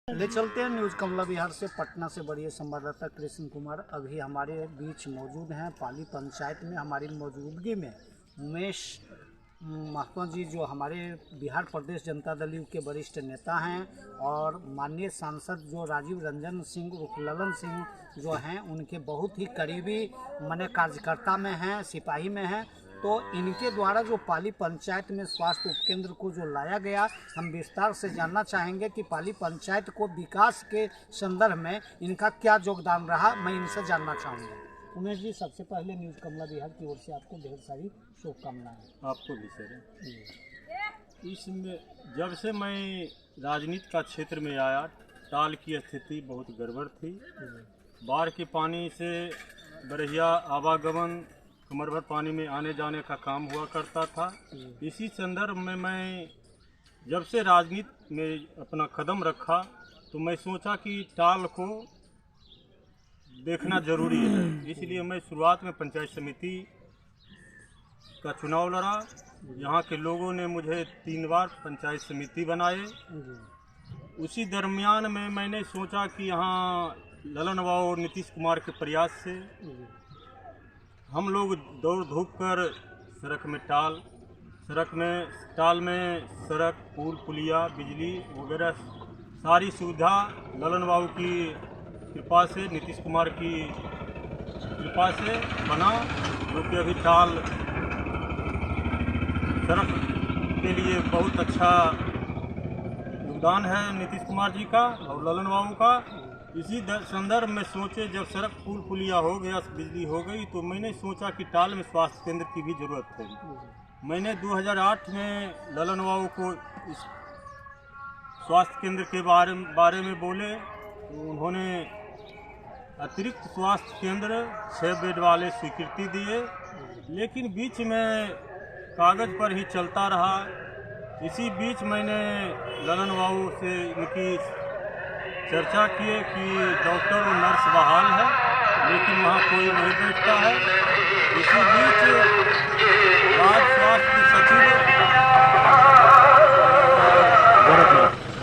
ले चलते हैं न्यूज़ कमला बिहार से। पटना से बड़ी संवाददाता कृष्ण कुमार अभी हमारे बीच मौजूद हैं। पाली पंचायत में हमारी मौजूदगी में उमेश महतो जी, जो हमारे बिहार प्रदेश जनता दल यू के वरिष्ठ नेता हैं, और माननीय सांसद जो राजीव रंजन सिंह उर्फ ललन सिंह जो हैं, उनके बहुत ही करीबी माने कार्यकर्ता में हैं, सिपाही में हैं। तो इनके द्वारा जो पाली पंचायत में स्वास्थ्य उपकेंद्र को जो लाया गया, हम विस्तार से जानना चाहेंगे कि पाली पंचायत को विकास के संदर्भ में इनका क्या योगदान रहा, मैं इनसे जानना चाहूँगा। उमेश जी, सबसे पहले न्यूज़ कमला बिहार की ओर से आपको ढेर सारी शुभकामनाएं। आपको भी सर। इसमें जब से मैं राजनीति का क्षेत्र में आया, टाल की स्थिति बहुत गड़बड़ थी। बाढ़ के पानी से बरहिया आवागमन, कमर भर पानी में आने जाने का काम हुआ करता था। इसी संदर्भ में मैं जब से राजनीति में अपना कदम रखा तो मैं सोचा कि टाल को देखना जरूरी है। इसलिए मैं शुरुआत में पंचायत समिति का चुनाव लड़ा। यहाँ के लोगों ने मुझे 3 बार पंचायत समिति बनाए। उसी दरमियान में मैंने सोचा कि यहाँ ललन बाबू और नीतीश कुमार के प्रयास से हम लोग दौड़ धूप कर सड़क में टाल में सड़क, पुल, पुलिया, बिजली वगैरह सारी सुविधा ललन बाबू की कृपा से, नीतीश कुमार की कृपा से बना, जो कि अभी टाल सड़क के लिए बहुत अच्छा योगदान है नीतीश कुमार जी का और ललन बाबू का। इसी संदर्भ में सोचे, जब सड़क, पुल, पुलिया हो गया, बिजली हो गई, तो मैंने सोचा कि टाल में स्वास्थ्य केंद्र की भी ज़रूरत है। मैंने 2008 में ललन बाबू को इस स्वास्थ्य केंद्र के बारे में बोले, तो उन्होंने अतिरिक्त स्वास्थ्य केंद्र 6 बेड वाले स्वीकृति दिए, लेकिन बीच में कागज़ पर ही चलता रहा। इसी बीच मैंने ललन बाबू से इनकी चर्चा किए कि डॉक्टर और नर्स बहाल है, लेकिन वहाँ कोई नहीं बैठता है। इसी बीच राज्य स्वास्थ्य सचिव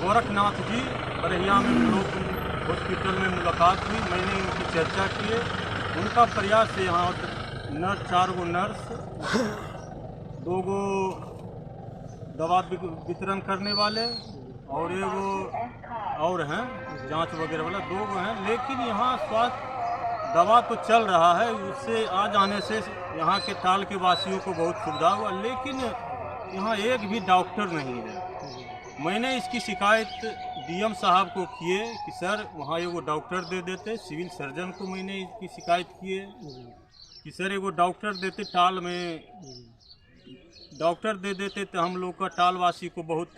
गोरखनाथ जी बरहिया में ब्लॉक हॉस्पिटल में मुलाकात हुई। मैंने इनकी चर्चा किए। उनका प्रयास है यहाँ 4 गो नर्स, 2 गो दवा वितरण करने वाले और 1 गो और हैं जांच वगैरह वाला, 2 गो हैं। लेकिन यहाँ स्वास्थ्य दवा तो चल रहा है, उससे आ जाने से यहाँ के टाल के वासियों को बहुत सुविधा हुआ, लेकिन यहाँ एक भी डॉक्टर नहीं है। मैंने इसकी शिकायत डीएम साहब को किए कि सर वहाँ 1 गो डॉक्टर दे देते। सिविल सर्जन को मैंने इसकी शिकायत किए कि सर 1 गो डॉक्टर देते, टाल में डॉक्टर दे देते तो हम लोग का टाल वासी को बहुत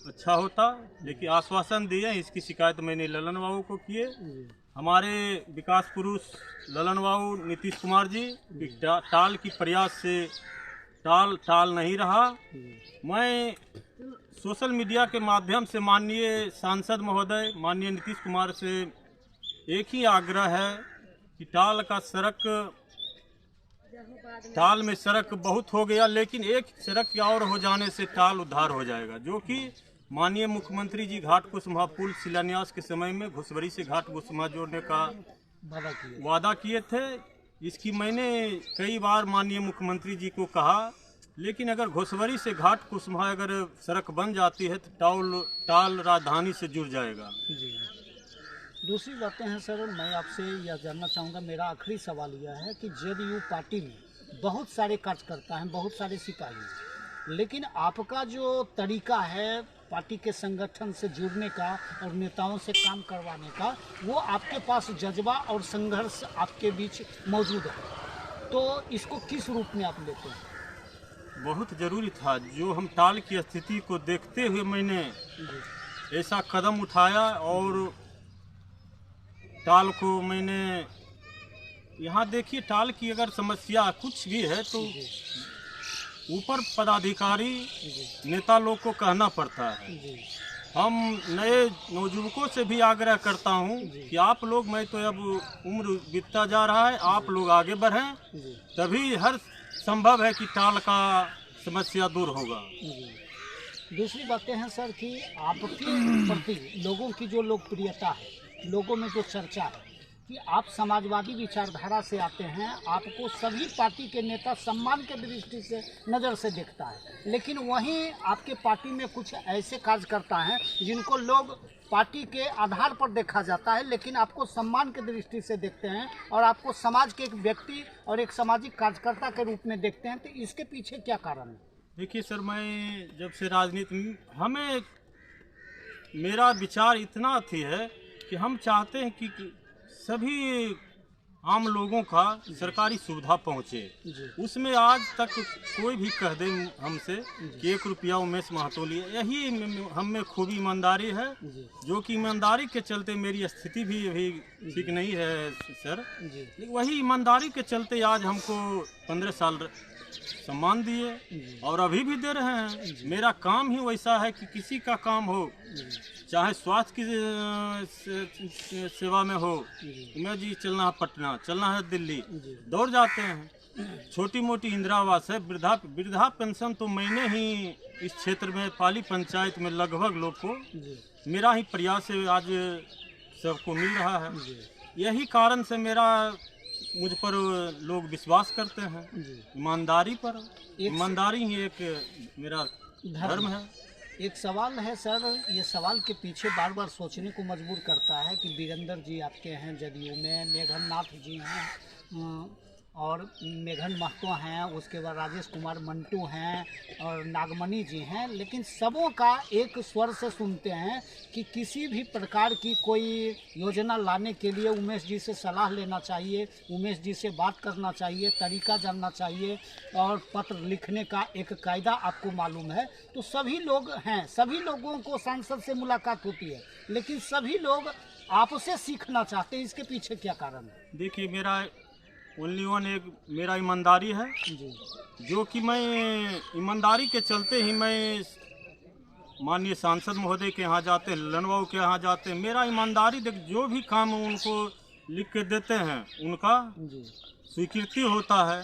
अच्छा होता। लेकिन आश्वासन दिए। इसकी शिकायत मैंने ललन बाबू को किए। हमारे विकास पुरुष ललन बाबू, नीतीश कुमार जी, टाल की प्रयास से टाल नहीं रहा। मैं सोशल मीडिया के माध्यम से माननीय सांसद महोदय, माननीय नीतीश कुमार से एक ही आग्रह है कि टाल में सड़क बहुत हो गया, लेकिन एक सड़क और हो जाने से टाल उद्धार हो जाएगा, जो कि माननीय मुख्यमंत्री जी घाट कुसुमा पुल शिलान्यास के समय में घुसवरी से घाट कुसुमा जोड़ने का वादा किए थे। इसकी मैंने कई बार माननीय मुख्यमंत्री जी को कहा, लेकिन अगर घुसवरी से घाट कुसुमा अगर सड़क बन जाती है तो टाल राजधानी से जुड़ जाएगा। दूसरी बातें हैं सर, मैं आपसे यह जानना चाहूँगा, मेरा आखिरी सवाल यह है कि जेडीयू पार्टी में बहुत सारे कार्यकर्ता हैं, बहुत सारे सिपाही हैं, लेकिन आपका जो तरीका है पार्टी के संगठन से जुड़ने का और नेताओं से काम करवाने का, वो आपके पास जज्बा और संघर्ष आपके बीच मौजूद है, तो इसको किस रूप में आप लेते हैं? बहुत ज़रूरी था। जो हम टाल की स्थिति को देखते हुए मैंने ऐसा कदम उठाया और टाल को मैंने, यहाँ देखिए, टाल की अगर समस्या कुछ भी है तो ऊपर पदाधिकारी नेता लोग को कहना पड़ता है। हम नए नौजुवकों से भी आग्रह करता हूँ कि आप लोग, मैं तो अब उम्र बीतता जा रहा है, आप लोग आगे बढ़ें, तभी हर संभव है कि टाल का समस्या दूर होगा। दूसरी बातें हैं सर कि आपके प्रति लोगों की जो लोकप्रियता है, लोगों में जो चर्चा है कि आप समाजवादी विचारधारा से आते हैं, आपको सभी पार्टी के नेता सम्मान के दृष्टि से नज़र से देखता है, लेकिन वहीं आपके पार्टी में कुछ ऐसे कार्यकर्ता हैं जिनको लोग पार्टी के आधार पर देखा जाता है, लेकिन आपको सम्मान के दृष्टि से देखते हैं और आपको समाज के एक व्यक्ति और एक सामाजिक कार्यकर्ता के रूप में देखते हैं। तो इसके पीछे क्या कारण है? देखिए सर, मैं जब से राजनीति में मेरा विचार इतना अथी है कि हम चाहते हैं कि सभी आम लोगों का सरकारी सुविधा पहुँचे। उसमें आज तक कोई भी कह दे हमसे कि 1 रुपया उमेश महतो लिए, यही हम में खूबी ईमानदारी है, जो कि ईमानदारी के चलते मेरी स्थिति भी अभी ठीक नहीं है सर। वही ईमानदारी के चलते आज हमको 15 साल सम्मान दिए और अभी भी दे रहे हैं। मेरा काम ही वैसा है कि किसी का काम हो, चाहे स्वास्थ्य की सेवा में हो, मैं जी चलना है पटना, चलना है दिल्ली, दौड़ जाते हैं। छोटी मोटी इंदिरा आवास है, वृद्धा पेंशन तो मैंने ही इस क्षेत्र में पाली पंचायत में लगभग लोग को मेरा ही प्रयास से आज सबको मिल रहा है। यही कारण से मुझ पर लोग विश्वास करते हैं, ईमानदारी पर। ईमानदारी ही एक मेरा धर्म है। एक सवाल है सर, ये सवाल के पीछे बार बार सोचने को मजबूर करता है कि वीरेंद्र जी आपके हैं जदयू में, मेघन नाथ जी हैं और मेघन महतो हैं, उसके बाद राजेश कुमार मंटू हैं और नागमणि जी हैं, लेकिन सबों का एक स्वर से सुनते हैं कि किसी भी प्रकार की कोई योजना लाने के लिए उमेश जी से सलाह लेना चाहिए, उमेश जी से बात करना चाहिए, तरीका जानना चाहिए और पत्र लिखने का एक कायदा आपको मालूम है। तो सभी लोग हैं, सभी लोगों को सांसद से मुलाकात होती है, लेकिन सभी लोग आपसे सीखना चाहते हैं। इसके पीछे क्या कारण है? देखिए, मेरा ओनली वन एक मेरा ईमानदारी है जी, जो कि मैं ईमानदारी के चलते ही मैं माननीय सांसद महोदय के यहाँ जाते हैं, ललन बाबू के यहाँ जाते हैं। मेरा ईमानदारी देख, जो भी काम उनको लिख के देते हैं उनका स्वीकृति होता है।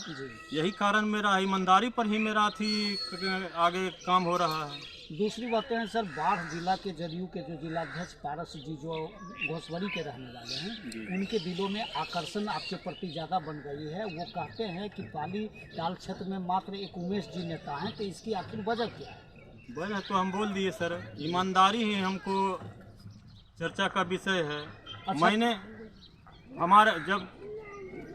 यही कारण मेरा ईमानदारी पर ही मेरा आगे काम हो रहा है। दूसरी बातें हैं सर, बाढ़ जिला के जदयू के जो जिलाध्यक्ष पारस जी जो घोसवरी के रहने वाले हैं, उनके दिलों में आकर्षण आपके प्रति ज़्यादा बन गई है। वो कहते हैं कि पाली ताल क्षेत्र में मात्र एक उमेश जी नेता हैं, तो इसकी आखिर वजह क्या है? वजह तो हम बोल दिए सर, ईमानदारी ही हमको चर्चा का विषय है। अच्छा। मैंने हमारा जब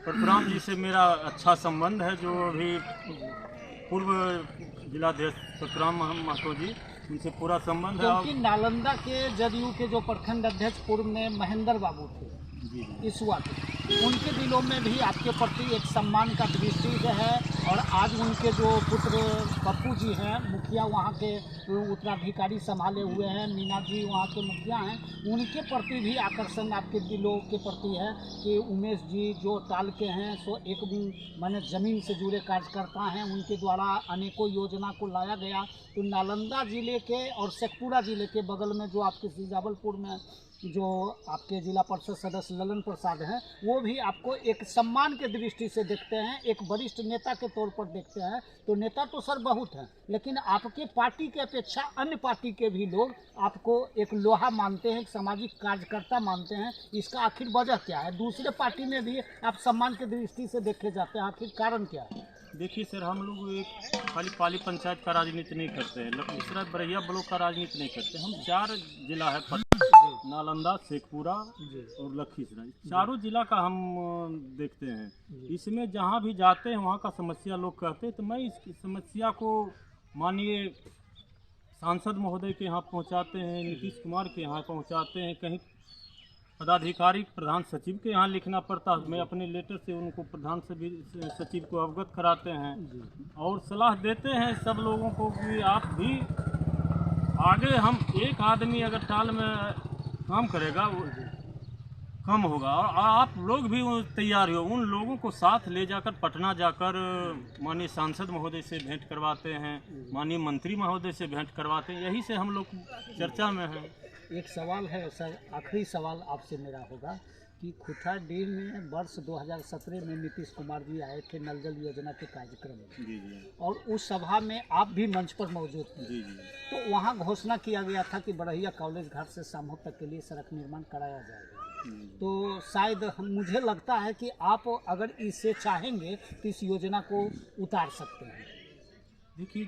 परशुराम जी से मेरा अच्छा संबंध है, जो अभी पूर्व जिलाध्यक्ष परशुराम महतो जी, उनसे पूरा संबंध है। क्योंकि नालंदा के जदयू के जो प्रखंड अध्यक्ष पूर्व में महेंद्र बाबू थे इस वक्त, उनके दिलों में भी आपके प्रति एक सम्मान का दृष्टि है और आज उनके जो पुत्र पप्पू जी हैं, मुखिया वहाँ के उत्तराधिकारी संभाले हुए हैं, मीना जी वहाँ के मुखिया हैं, उनके प्रति भी आकर्षण आपके दिलों के प्रति है कि उमेश जी जो ताल के हैं सो एक माने ज़मीन से जुड़े कार्यकर्ता हैं, उनके द्वारा अनेकों योजना को लाया गया। तो नालंदा ज़िले के और शेखपुरा ज़िले के बगल में जो आपके सीजावलपुर में जो आपके जिला परिषद सदस्य ललन प्रसाद हैं, वो भी आपको एक सम्मान के दृष्टि से देखते हैं, एक वरिष्ठ नेता के तौर पर देखते हैं। तो नेता तो सर बहुत हैं, लेकिन आपके पार्टी के अपेक्षा अन्य पार्टी के भी लोग आपको एक लोहा मानते हैं, एक सामाजिक कार्यकर्ता मानते हैं। इसका आखिर वजह क्या है? दूसरे पार्टी में भी आप सम्मान के दृष्टि से देखे जाते हैं, आखिर कारण क्या है? देखिए सर, हम लोग एक खाली पाली पंचायत का राजनीति नहीं करते हैं, लखीसराय बरैया ब्लॉक का राजनीति नहीं करते। हम 4 जिला है, नालंदा, शेखपुरा और लखीसराय, चारों जिला का हम देखते हैं। इसमें जहाँ भी जाते हैं वहाँ का समस्या लोग कहते हैं, तो मैं इस समस्या को माननीय सांसद महोदय के यहाँ पहुँचाते हैं, नीतीश कुमार के यहाँ पहुँचाते हैं, कहीं पदाधिकारी प्रधान सचिव के यहाँ लिखना पड़ता है, मैं अपने लेटर से उनको प्रधान सचिव को अवगत कराते हैं और सलाह देते हैं सब लोगों को कि आप भी आगे, हम एक आदमी अगर टाल में काम करेगा वो कम होगा और आप लोग भी तैयार हो। उन लोगों को साथ ले जाकर पटना जाकर माननीय सांसद महोदय से भेंट करवाते हैं, माननीय मंत्री महोदय से भेंट करवाते हैं। यही से हम लोग चर्चा में हैं। एक सवाल है सर, आखिरी सवाल आपसे मेरा होगा कि खुठाडीह में वर्ष 2017 में नीतीश कुमार जी आए थे नल जल योजना के कार्यक्रम में। जी जी और उस सभा में आप भी मंच पर मौजूद थे। जी जी। तो वहाँ घोषणा किया गया था कि बड़हिया कॉलेज घाट से सामो तक के लिए सड़क निर्माण कराया जाएगा। तो शायद मुझे लगता है कि आप अगर इसे चाहेंगे तो इस योजना को उतार सकते हैं। देखिए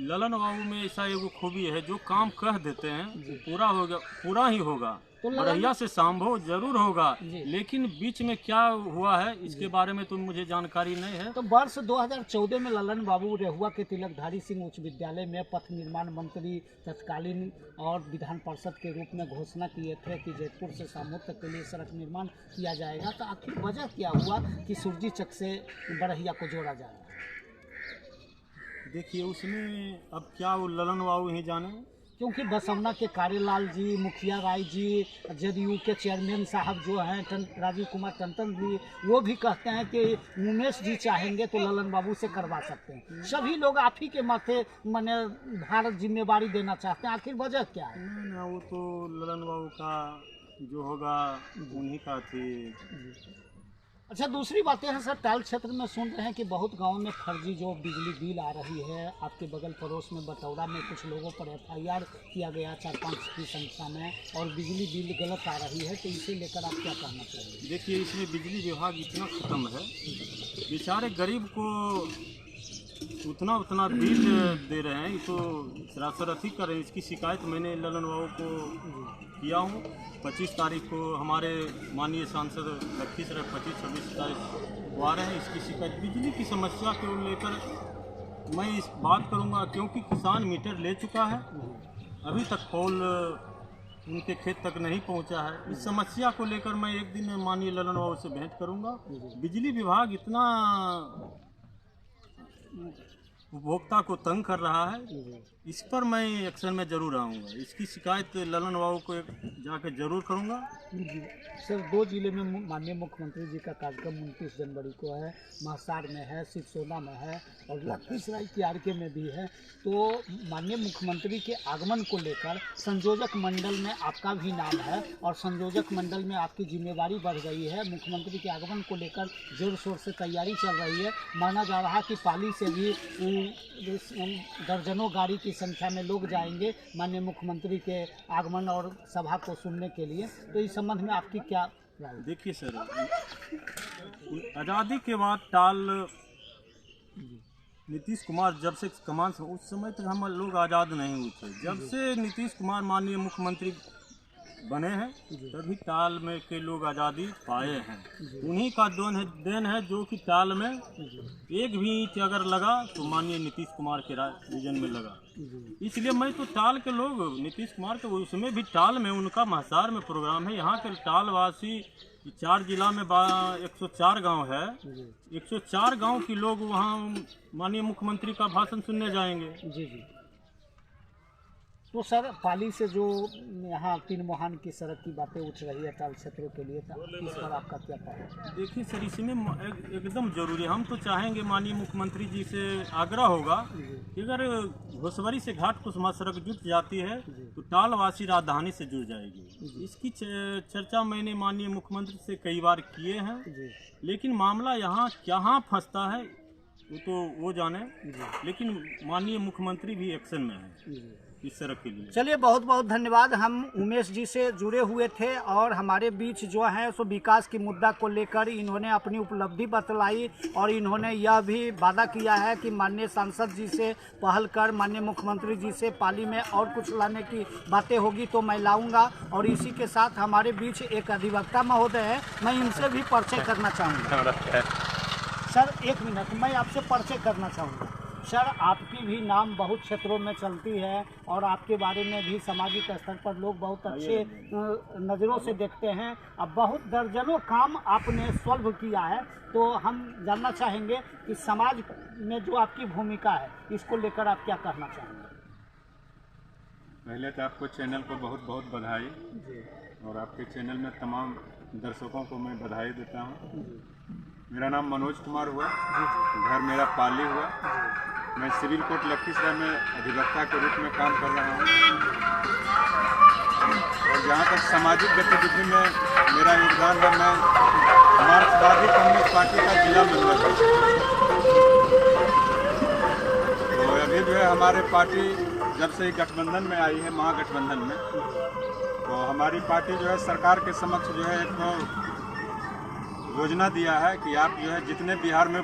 ललन बाबू में ऐसा एगो खूबी है, जो काम कह देते हैं वो पूरा होगा, पूरा ही होगा। तो बड़हिया से संभव जरूर होगा, जी। लेकिन बीच में क्या हुआ है इसके बारे में तो मुझे जानकारी नहीं है। तो वर्ष 2014 में ललन बाबू रेहुआ के तिलकधारी सिंह उच्च विद्यालय में पथ निर्माण मंत्री तत्कालीन और विधान परिषद के रूप में घोषणा किए थे कि जयपुर से सामो तक के लिए सड़क निर्माण किया जाएगा। तो आखिर वजह क्या हुआ कि सुरजी चक से बड़हिया को जोड़ा जाएगा? देखिए उसमें अब क्या वो ललन बाबू ही जाने, क्योंकि बसवना के कार्यलाल जी, मुखिया राय जी, जदयू के चेयरमैन साहब जो हैं राजीव कुमार टंडन जी, वो भी कहते हैं कि उमेश जी चाहेंगे तो ललन बाबू से करवा सकते हैं। सभी लोग आप ही के माथे मने भारत जिम्मेवारी देना चाहते हैं। आखिर वजह क्या है? ना वो तो ललन बाबू का जो होगा उन्हीं का थी। अच्छा, दूसरी बातें हैं सर, टाल क्षेत्र में सुन रहे हैं कि बहुत गांव में फर्जी जो बिजली बिल आ रही है। आपके बगल पड़ोस में बटौरा में कुछ लोगों पर FIR किया गया 4-5 की संख्या में, और बिजली बिल गलत आ रही है। तो इसे लेकर आप क्या कहना चाहेंगे? देखिए इसमें बिजली विभाग इतना ख़त्म है, बेचारे गरीब को उतना बिल दे रहे हैं, ये तो सरासर अति कर रहे हैं। इसकी शिकायत मैंने ललन बाबू को किया हूँ। 25 तारीख को हमारे माननीय सांसद लखीसराय 25-26 तारीख को आ रहे हैं। इसकी शिकायत बिजली की समस्या को लेकर मैं इस बात करूँगा, क्योंकि किसान मीटर ले चुका है, अभी तक पोल उनके खेत तक नहीं पहुंचा है। इस समस्या को लेकर मैं एक दिन माननीय ललन बाबू से भेंट करूँगा। बिजली विभाग इतना उपभोक्ता को तंग कर रहा है, इस पर मैं एक्शन में जरूर आऊँगा। इसकी शिकायत ललन बाबू को जाकर जरूर करूँगा। सर, 2 जिले में माननीय मुख्यमंत्री जी का कार्यक्रम 29 जनवरी को है। महसार में है, सिरसोना में है और लखीसराय KRK में भी है। तो माननीय मुख्यमंत्री के आगमन को लेकर संयोजक मंडल में आपका भी नाम है और संयोजक मंडल में आपकी जिम्मेवारी बढ़ गई है। मुख्यमंत्री के आगमन को लेकर जोर शोर से तैयारी चल रही है। माना जा रहा है कि पाली से भी दर्जनों गाड़ी की संख्या में लोग जाएंगे माननीय मुख्यमंत्री के आगमन और सभा को सुनने के लिए। तो इस संबंध में आपकी क्या राय? देखिए सर, आज़ादी के बाद टाल नीतीश कुमार जब से कमान से, उस समय तक हम लोग आज़ाद नहीं हुए थे। जब से नीतीश कुमार माननीय मुख्यमंत्री बने हैं तभी टाल में के लोग आज़ादी पाए हैं। उन्हीं का देन है जो कि टाल में एक भी ईंट अगर लगा तो माननीय नीतीश कुमार के रीजन में लगा। इसलिए मैं तो टाल के लोग नीतीश कुमार के, उसमें भी टाल में उनका महसार में प्रोग्राम है। यहाँ के टाल वासी 4 जिला में 104 गांव है, 104 गांव के लोग वहाँ माननीय मुख्यमंत्री का भाषण सुनने जाएंगे। जी जी। तो सर, पाली से जो यहाँ 3 मुहान की सड़क की बातें उठ रही है टाल क्षेत्रों के लिए, इस पर आपका क्या कहना है? देखिए सर, इसमें एकदम जरूरी है। हम तो चाहेंगे माननीय मुख्यमंत्री जी से आग्रह होगा कि अगर घोसवरी से घाट कुसुमा सड़क जुट जाती है तो टालवासी राजधानी से जुड़ जाएगी। इसकी चर्चा मैंने माननीय मुख्यमंत्री से कई बार किए हैं, लेकिन मामला यहाँ कहाँ फंसता है वो तो वो जाने, लेकिन माननीय मुख्यमंत्री भी एक्शन में है इस सड़क के लिए। चलिए, बहुत बहुत धन्यवाद। हम उमेश जी से जुड़े हुए थे और हमारे बीच जो है सो विकास की मुद्दा को लेकर इन्होंने अपनी उपलब्धि बतलाई और इन्होंने यह भी वादा किया है कि माननीय सांसद जी से पहल कर माननीय मुख्यमंत्री जी से पाली में और कुछ लाने की बातें होगी तो मैं लाऊंगा। और इसी के साथ हमारे बीच एक अधिवक्ता महोदय है, मैं इनसे भी परिचय करना चाहूँगा। सर, 1 मिनट, मैं आपसे परिचय करना चाहूँगा। सर, आपकी भी नाम बहुत क्षेत्रों में चलती है और आपके बारे में भी सामाजिक स्तर पर लोग बहुत अच्छे नज़रों से देखते हैं। अब बहुत दर्जनों काम आपने सॉल्व किया है, तो हम जानना चाहेंगे कि समाज में जो आपकी भूमिका है इसको लेकर आप क्या कहना चाहेंगे? पहले तो आपको चैनल को बहुत बहुत बधाई और आपके चैनल में तमाम दर्शकों को मैं बधाई देता हूँ। मेरा नाम मनोज कुमार हुआ, घर मेरा पाली हुआ। मैं सिविल कोर्ट लखीसराय में अधिवक्ता के रूप में काम कर रहा हूँ और जहाँ तक सामाजिक गतिविधि में मेरा योगदान है, मैं मार्क्सवादी कम्युनिस्ट पार्टी का जिला मेंबर हूँ। तो अभी जो है हमारे पार्टी जब से गठबंधन में आई है, महागठबंधन में, तो हमारी पार्टी जो है सरकार के समक्ष जो है एक योजना दिया है कि आप जो है जितने बिहार में